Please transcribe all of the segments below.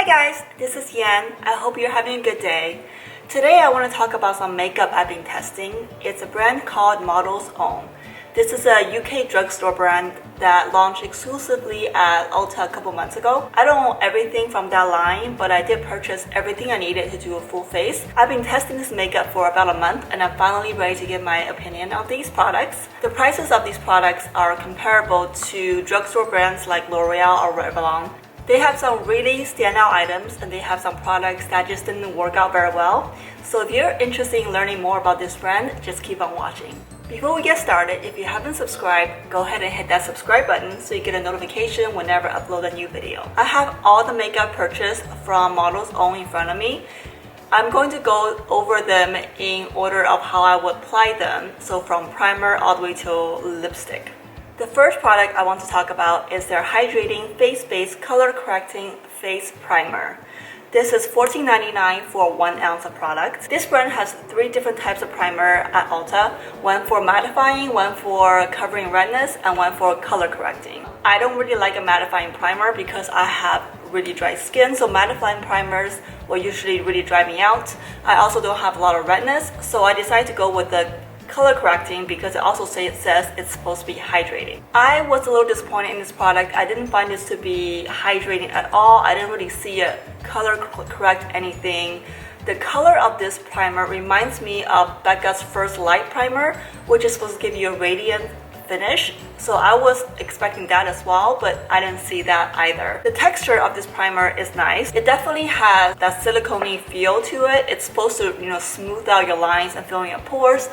guys, this is Yan. I hope you're having a good day. Today I want to talk about some makeup I've been testing. It's a brand called Model's Own. This is a UK drugstore brand that launched exclusively at Ulta a couple months ago. I don't own everything from that line, but I did purchase everything I needed to do a full face. I've been testing this makeup for about a month and I'm finally ready to give my opinion on these products. The prices of these products are comparable to drugstore brands like L'Oreal or Revlon. They have some really standout items and they have some products that just didn't work out very well. So if you're interested in learning more about this brand, just keep on watching. Before we get started, if you haven't subscribed, go ahead and hit that subscribe button so you get a notification whenever I upload a new video. I have all the makeup purchased from Model's Own in front of me. I'm going to go over them in order of how I would apply them, so from primer all the way to lipstick. The first product I want to talk about is their Hydrating Face-Based Color Correcting Face Primer. This is $14.99 for 1 ounce of product. This brand has 3 different types of primer at Ulta. One for mattifying, one for covering redness, and one for color correcting. I don't really like a mattifying primer because I have really dry skin, so mattifying primers will usually really dry me out. I also don't have a lot of redness, so I decided to go with the color correcting because it also says it's supposed to be hydrating. I was a little disappointed in this product. I didn't find this to be hydrating at all. I didn't really see it color correct anything. The color of this primer reminds me of Becca's First Light primer, which is supposed to give you a radiant finish. So I was expecting that as well, but I didn't see that either. The texture of this primer is nice. It definitely has that silicone-y feel to it. It's supposed to, smooth out your lines and fill in your pores.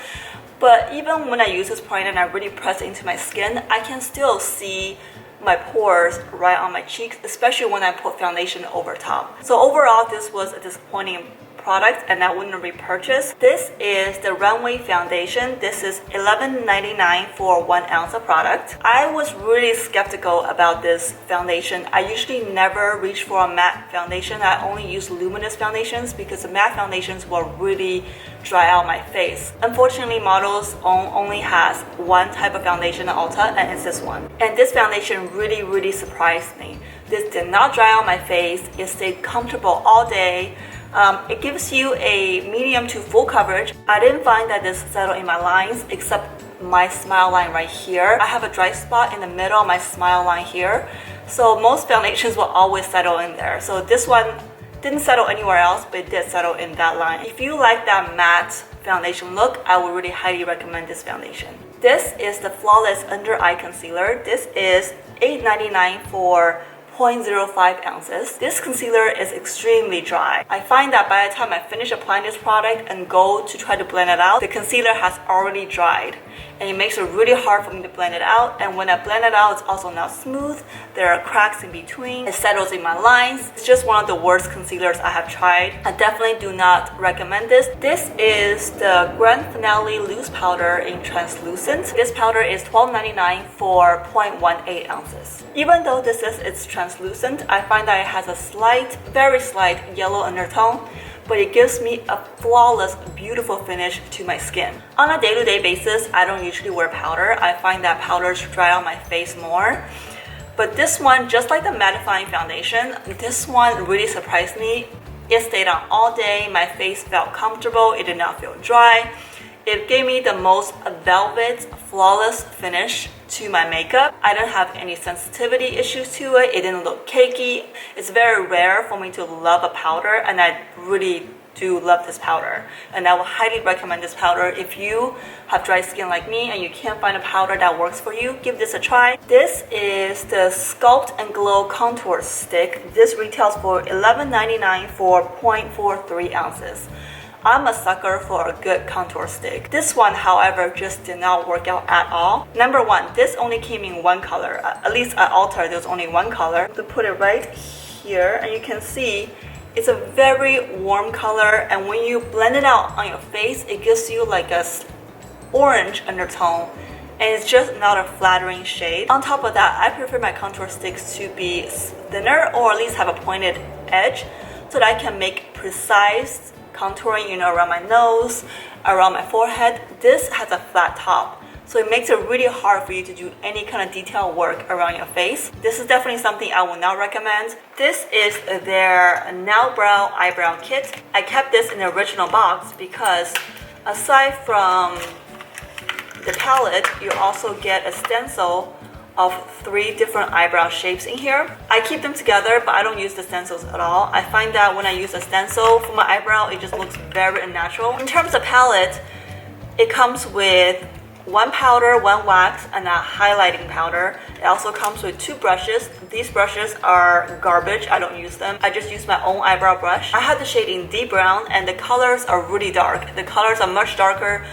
But even when I use this primer and I really press it into my skin, I can still see my pores right on my cheeks, especially when I put foundation over top. So overall, this was a disappointing product and I wouldn't repurchase. This is the Runway foundation. This is $11.99 for 1 ounce of product. I was really skeptical about this foundation. I usually never reach for a matte foundation. I only use luminous foundations because the matte foundations will really dry out my face. Unfortunately, Model's Own only has one type of foundation at Ulta, and it's this one. And this foundation really surprised me. This did not dry out my face. It stayed comfortable all day. It gives you a medium to full coverage. I didn't find that this settled in my lines except my smile line right here. I have a dry spot in the middle of my smile line here. So most foundations will always settle in there. So this one didn't settle anywhere else, but it did settle in that line. If you like that matte foundation look, I would really highly recommend this foundation. This is the Flawless Under Eye Concealer. This is $8.99 for 0.05 ounces. This concealer is extremely dry. I find that by the time I finish applying this product and go to try to blend it out, the concealer has already dried. And it makes it really hard for me to blend it out. And when I blend it out, it's also not smooth. There are cracks in between. It settles in my lines. It's just one of the worst concealers I have tried. I definitely do not recommend this. This is the Grand Finale Loose Powder in Translucent. This powder is $12.99 for 0.18 ounces. Even though this is translucent, I find that it has a very slight yellow undertone, but it gives me a flawless, beautiful finish to my skin. On a day-to-day basis, I don't usually wear powder. I find that powders dry out my face more. But this one, just like the mattifying foundation, this one really surprised me. It stayed on all day. My face felt comfortable. It did not feel dry. It gave me the most velvet, flawless finish to my makeup. I didn't have any sensitivity issues to it. It didn't look cakey. It's very rare for me to love a powder, and I really do love this powder. And I would highly recommend this powder. If you have dry skin like me and you can't find a powder that works for you, give this a try. This is the Sculpt and Glow Contour Stick. This retails for $11.99 for 0.43 ounces. I'm a sucker for a good contour stick. This one, however, just did not work out at all. Number one, this only came in one color. At least at Ulta, there's only one color. To put it right here, and you can see it's a very warm color, and when you blend it out on your face, it gives you like a orange undertone, and it's just not a flattering shade. On top of that, I prefer my contour sticks to be thinner or at least have a pointed edge so that I can make precise contouring, around my nose, around my forehead. This has a flat top. So it makes it really hard for you to do any kind of detail work around your face. This is definitely something I would not recommend. This is their Brow Eyebrow Kit. I kept this in the original box because aside from the palette, you also get a stencil of 3 different eyebrow shapes in here. I keep them together, but I don't use the stencils at all. I find that when I use a stencil for my eyebrow, it just looks very unnatural. In terms of palette, it comes with 1 powder, 1 wax, and a highlighting powder. It also comes with 2 brushes. These brushes are garbage. I don't use them. I just use my own eyebrow brush. I have the shade in deep brown, and the colors are really dark. The colors are much darker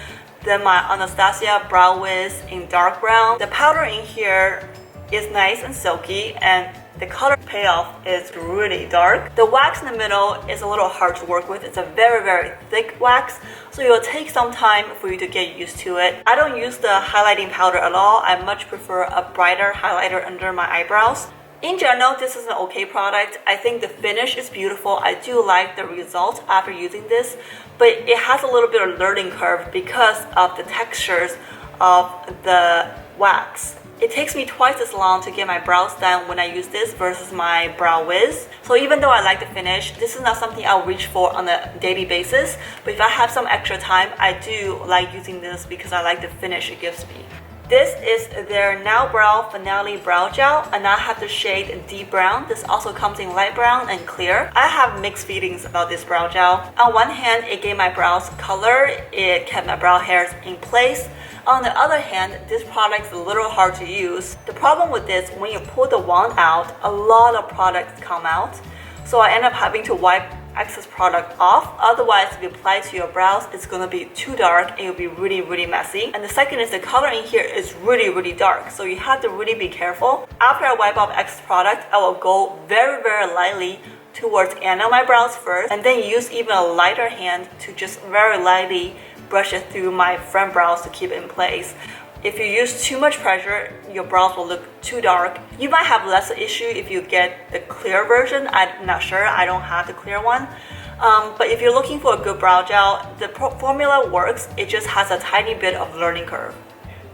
than my Anastasia Brow Wiz in dark brown. The powder in here is nice and silky, and the color payoff is really dark. The wax in the middle is a little hard to work with. It's a very, very thick wax, so it will take some time for you to get used to it. I don't use the highlighting powder at all. I much prefer a brighter highlighter under my eyebrows. In general, this is an okay product. I think the finish is beautiful. I do like the result after using this, but it has a little bit of learning curve because of the textures of the wax. It takes me twice as long to get my brows done when I use this versus my Brow Wiz. So even though I like the finish, this is not something I'll reach for on a daily basis. But if I have some extra time, I do like using this because I like the finish it gives me. This is their Brow Finale Brow Gel, and I have the shade Deep Brown. This also comes in light brown and clear. I have mixed feelings about this brow gel. On one hand, it gave my brows color. It kept my brow hairs in place. On the other hand, this product is a little hard to use. The problem with this, when you pull the wand out, a lot of products come out. So I end up having to wipe excess product off. Otherwise, if you apply it to your brows, it's gonna be too dark and it'll be really, really messy. And the second is the color in here is really, really dark. So you have to really be careful. After I wipe off excess product, I will go very, very lightly towards the end of my brows first, and then use even a lighter hand to just very lightly brush it through my front brows to keep it in place. If you use too much pressure, your brows will look too dark. You might have less issue if you get the clear version. I'm not sure, I don't have the clear one. But if you're looking for a good brow gel, the formula works, it just has a tiny bit of learning curve.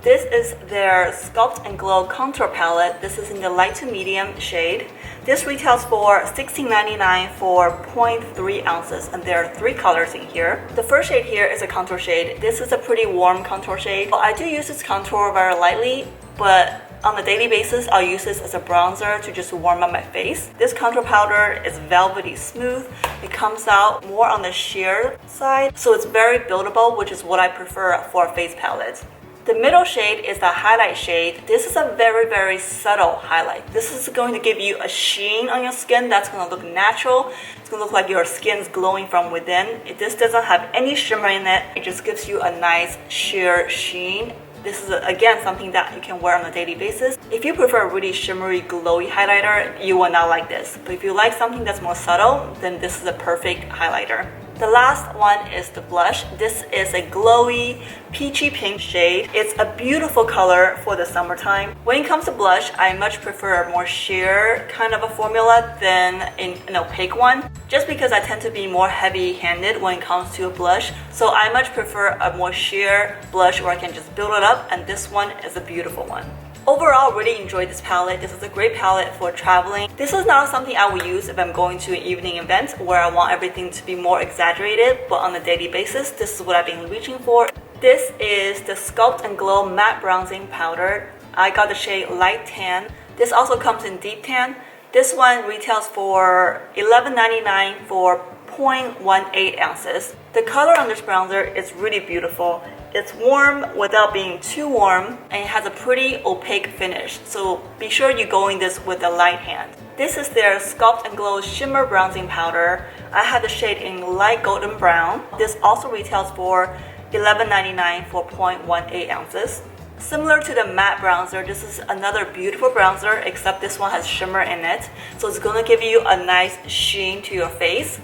This is their Sculpt and Glow Contour Palette. This is in the light to medium shade. This retails for $16.99 for 0.3 ounces, and there are 3 colors in here. The first shade here is a contour shade. This is a pretty warm contour shade. I do use this contour very lightly, but on a daily basis, I'll use this as a bronzer to just warm up my face. This contour powder is velvety smooth. It comes out more on the sheer side, so it's very buildable, which is what I prefer for a face palette. The middle shade is the highlight shade. This is a very, very subtle highlight. This is going to give you a sheen on your skin that's going to look natural. It's going to look like your skin's glowing from within. This doesn't have any shimmer in it. It just gives you a nice sheer sheen. This is, again, something that you can wear on a daily basis. If you prefer a really shimmery, glowy highlighter, you will not like this. But if you like something that's more subtle, then this is a perfect highlighter. The last one is the blush. This is a glowy, peachy pink shade. It's a beautiful color for the summertime. When it comes to blush, I much prefer a more sheer kind of a formula than an opaque one, just because I tend to be more heavy-handed when it comes to a blush. So I much prefer a more sheer blush where I can just build it up, and this one is a beautiful one. Overall, really enjoyed this palette. This is a great palette for traveling. This is not something I will use if I'm going to an evening event where I want everything to be more exaggerated, but on a daily basis, this is what I've been reaching for. This is the Sculpt and Glow Matte Bronzing Powder. I got the shade Light Tan. This also comes in Deep Tan. This one retails for $11.99 for 0.18 ounces. The color on this bronzer is really beautiful. It's warm without being too warm, and it has a pretty opaque finish, so be sure you go in this with a light hand. This is their Sculpt and Glow Shimmer Bronzing Powder. I have the shade in light golden brown. This also retails for $11.99 for 0.18 ounces. Similar to the matte bronzer, this is another beautiful bronzer, except this one has shimmer in it, so it's going to give you a nice sheen to your face.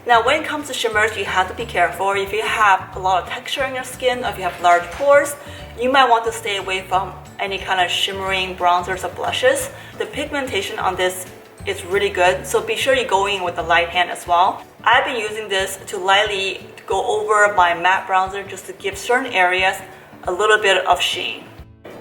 Now, when it comes to shimmers, you have to be careful. If you have a lot of texture in your skin, or if you have large pores, you might want to stay away from any kind of shimmering bronzers or blushes. The pigmentation on this is really good, so be sure you go in with a light hand as well. I've been using this to lightly go over my matte bronzer just to give certain areas a little bit of sheen.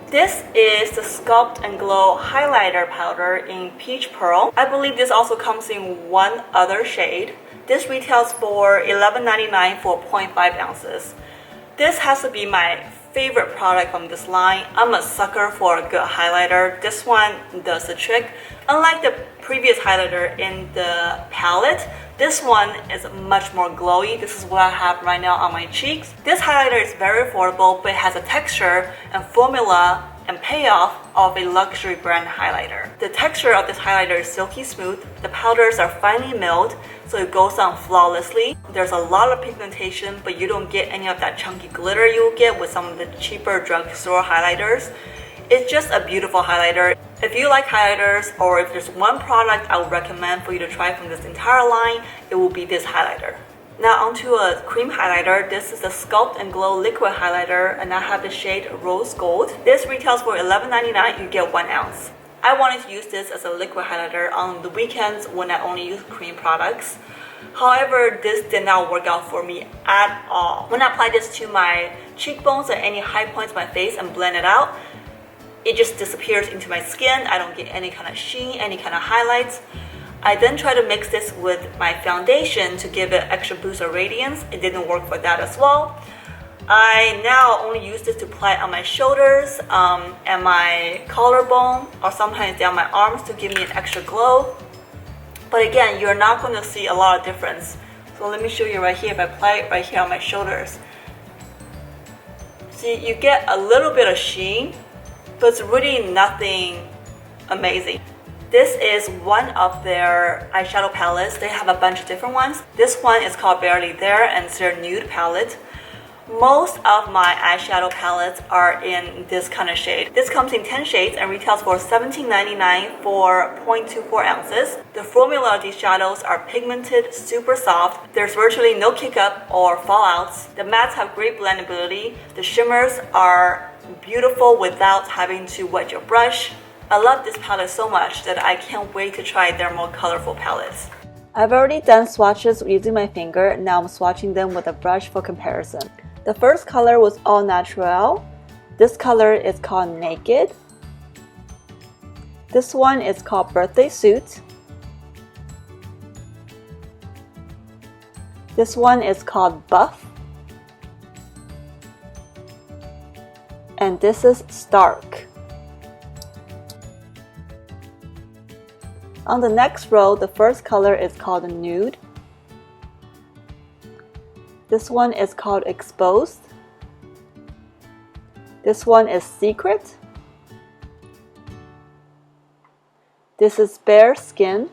This is the Sculpt and Glow highlighter powder in Peach Pearl. I believe this also comes in one other shade. This retails for $11.99 for 0.5 ounces. This has to be my favorite product from this line. I'm a sucker for a good highlighter. This one does the trick. Unlike the previous highlighter in the palette, this one is much more glowy. This is what I have right now on my cheeks. This highlighter is very affordable, but it has a texture and formula and payoff of a luxury brand highlighter. The texture of this highlighter is silky smooth. The powders are finely milled, so it goes on flawlessly. There's a lot of pigmentation, but you don't get any of that chunky glitter you'll get with some of the cheaper drugstore highlighters. It's just a beautiful highlighter. If you like highlighters, or if there's one product I would recommend for you to try from this entire line, it will be this highlighter. Now onto a cream highlighter. This is the Sculpt and Glow liquid highlighter, and I have the shade Rose Gold. This retails for $11.99. You get 1 ounce. I wanted to use this as a liquid highlighter on the weekends when I only use cream products. However, this did not work out for me at all. When I apply this to my cheekbones or any high points of my face and blend it out, it just disappears into my skin. I don't get any kind of sheen, any kind of highlights. I then try to mix this with my foundation to give it extra boost of radiance. It didn't work for that as well. I now only use this to apply on my shoulders and my collarbone, or sometimes down my arms to give me an extra glow. But again, you're not going to see a lot of difference. So let me show you right here. If I apply it right here on my shoulders, see, you get a little bit of sheen, but it's really nothing amazing. This is one of their eyeshadow palettes. They have a bunch of different ones. This one is called Barely There, and it's their nude palette. Most of my eyeshadow palettes are in this kind of shade. This comes in 10 shades and retails for $17.99 for 0.24 ounces. The formula of these shadows are pigmented, super soft. There's virtually no kick up or fallouts. The mattes have great blendability. The shimmers are beautiful without having to wet your brush. I love this palette so much that I can't wait to try their more colorful palettes. I've already done swatches using my finger. Now I'm swatching them with a brush for comparison. The first color was All Natural. This color is called Naked. This one is called Birthday Suit. This one is called Buff. And this is Stark. On the next row, the first color is called Nude. This one is called Exposed. This one is Secret. This is Bare Skin.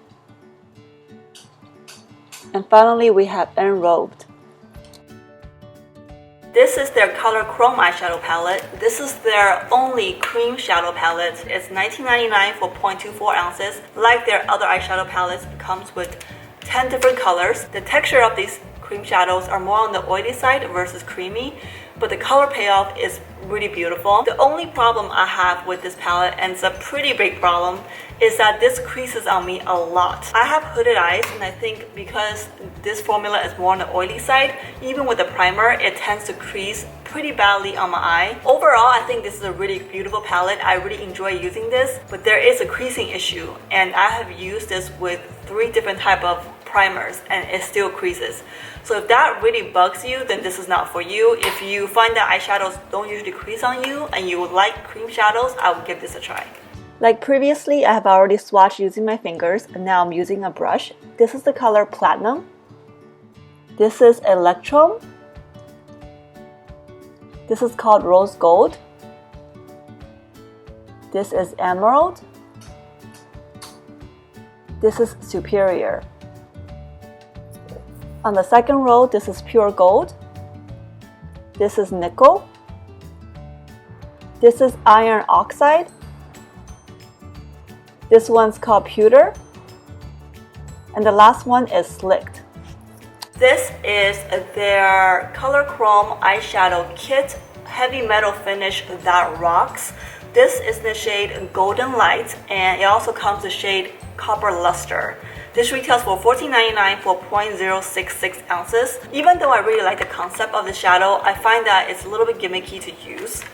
And finally, we have Enrobed. This is their Color Chrome eyeshadow palette. This is their only cream shadow palette. It's $19.99 for 0.24 ounces. Like their other eyeshadow palettes, it comes with 10 different colors. The texture of these cream shadows are more on the oily side versus creamy, but the color payoff is really beautiful. The only problem I have with this palette, and it's a pretty big problem, is that this creases on me a lot. I have hooded eyes, and I think because this formula is more on the oily side, even with the primer, it tends to crease pretty badly on my eye. Overall, I think this is a really beautiful palette. I really enjoy using this, but there is a creasing issue, and I have used this with 3 different types of primers and it still creases. So if that really bugs you, then this is not for you. If you find that eyeshadows don't usually crease on you and you would like cream shadows, I would give this a try. Like previously, I have already swatched using my fingers, and now I'm using a brush. This is the color Platinum. This is Electrum. This is called Rose Gold. This is Emerald. This is Superior. On the second row, this is Pure Gold. This is Nickel. This is Iron Oxide. This one's called Pewter. And the last one is Slicked. This is their Color Chrome eyeshadow kit, heavy metal finish that rocks. This is the shade Golden Light, and it also comes the shade Copper Luster. This retails for $14.99 for 0.066 ounces. Even though I really like the concept of the shadow, I find that it's a little bit gimmicky to use.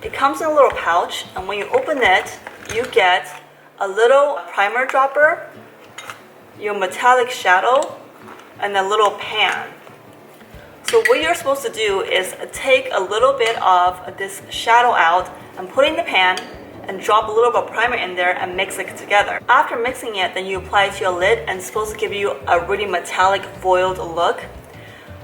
It comes in a little pouch, and when you open it, you get a little primer dropper, your metallic shadow, and a little pan. So what you're supposed to do is take a little bit of this shadow out and put it in the pan and drop a little bit of primer in there and mix it together. After mixing it, then you apply it to your lid, and it's supposed to give you a really metallic foiled look.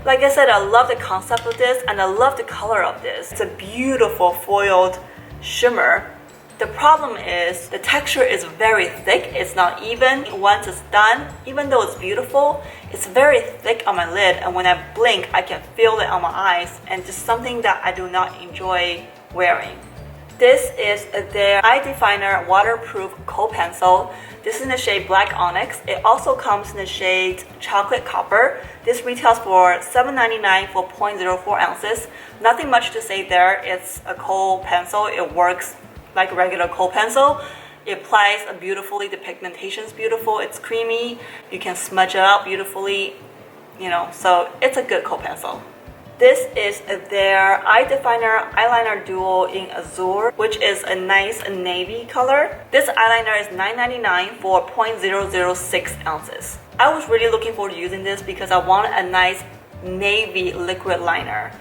Like I said, I love the concept of this, and I love the color of this. It's a beautiful foiled shimmer. The problem is the texture is very thick. It's not even. Once it's done, even though it's beautiful, it's very thick on my lid, and when I blink, I can feel it on my eyes, and just something that I do not enjoy wearing. This is their Eye Definer Waterproof Kohl Pencil. This is in the shade Black Onyx. It also comes in the shade Chocolate Copper. This retails for $7.99 for 0.04 ounces. Nothing much to say there. It's a kohl pencil. It works like a regular kohl pencil. It applies beautifully. The pigmentation is beautiful. It's creamy. You can smudge it out beautifully. So it's a good kohl pencil. This is their Eye Definer Eyeliner Duo in Azure, which is a nice navy color. This eyeliner is $9.99 for 0.006 ounces. I was really looking forward to using this because I wanted a nice navy liquid liner.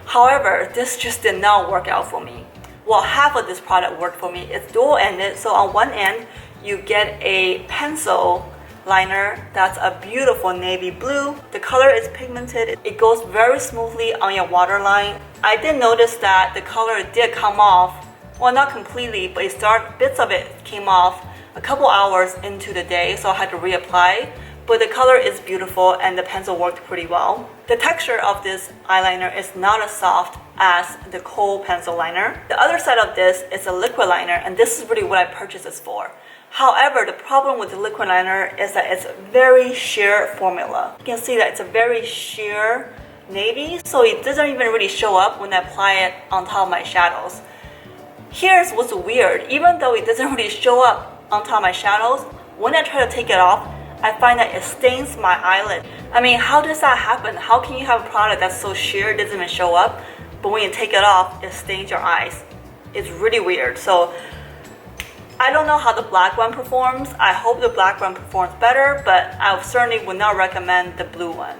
However, this just did not work out for me. Well, half of this product worked for me. It's dual-ended, so on one end, you get a pencil liner that's a beautiful navy blue. The color is pigmented. It goes very smoothly on your waterline. I did notice that the color did come off. Well, not completely, but bits of it came off a couple hours into the day, so I had to reapply. But the color is beautiful, and the pencil worked pretty well. The texture of this eyeliner is not as soft as the kohl pencil liner. The other side of this is a liquid liner, and this is really what I purchased this for. However, the problem with the liquid liner is that it's very sheer formula. You can see that it's a very sheer navy, so it doesn't even really show up when I apply it on top of my shadows. Here's what's weird. Even though it doesn't really show up on top of my shadows, when I try to take it off, I find that it stains my eyelid. I mean, how does that happen? How can you have a product that's so sheer it doesn't even show up, but when you take it off, it stains your eyes? It's really weird. So I don't know how the black one performs. I hope the black one performs better, but I certainly would not recommend the blue one.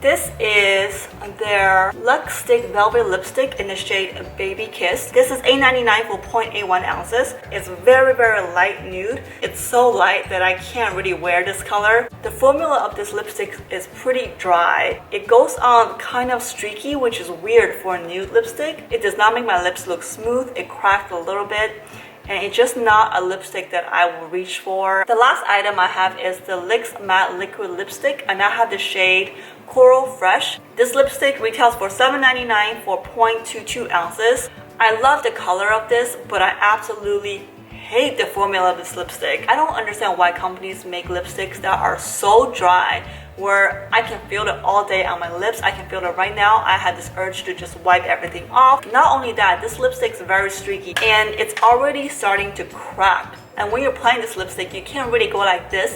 This is their Luxe Stick Velvet Lipstick in the shade Baby Kiss. This is $8.99 for 0.81 ounces. It's very, very light nude. It's so light that I can't really wear this color. The formula of this lipstick is pretty dry. It goes on kind of streaky, which is weird for a nude lipstick. It does not make my lips look smooth. It cracked a little bit. And it's just not a lipstick that I will reach for. The last item I have is the NYX Matte Liquid Lipstick, and I have the shade Coral Fresh. This lipstick retails for $7.99 for 0.22 ounces. I love the color of this, but I absolutely hate the formula of this lipstick. I don't understand why companies make lipsticks that are so dry where I can feel it all day on my lips. I can feel it right now. I had this urge to just wipe everything off. Not only that, this lipstick is very streaky and it's already starting to crack. And when you're applying this lipstick, you can't really go like this,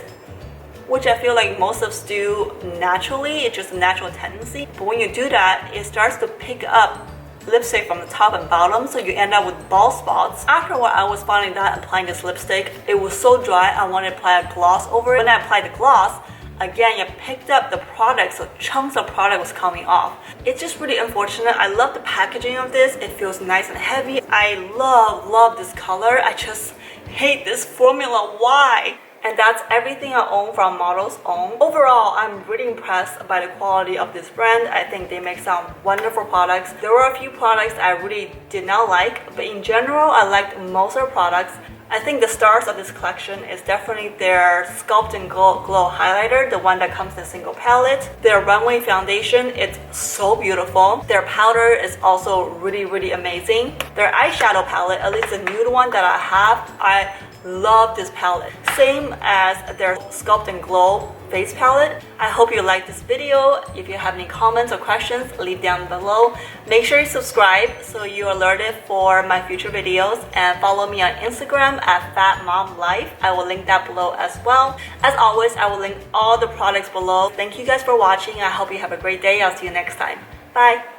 which I feel like most of us do naturally. It's just a natural tendency. But when you do that, it starts to pick up lipstick from the top and bottom, so you end up with bald spots. After a while, I was finding that applying this lipstick, it was so dry, I wanted to apply a gloss over it. When I applied the gloss, again, you picked up the product, so chunks of product was coming off. It's just really unfortunate. I love the packaging of this. It feels nice and heavy. I love this color. I just hate this formula. Why? And that's everything I own from Models Own. Overall, I'm really impressed by the quality of this brand. I think they make some wonderful products. There were a few products I really did not like, but in general, I liked most of the products. I think the stars of this collection is definitely their Sculpt and Glow highlighter, the one that comes in a single palette. Their Runway foundation, it's so beautiful. Their powder is also really amazing. Their eyeshadow palette, at least the nude one that I have, I love this palette. Same as their Sculpt and Glow face palette. I hope you liked this video. If you have any comments or questions, leave down below. Make sure you subscribe so you're alerted for my future videos, and follow me on Instagram at FatMomLife. I will link that below as well. As always, I will link all the products below. Thank you guys for watching. I hope you have a great day. I'll see you next time. Bye!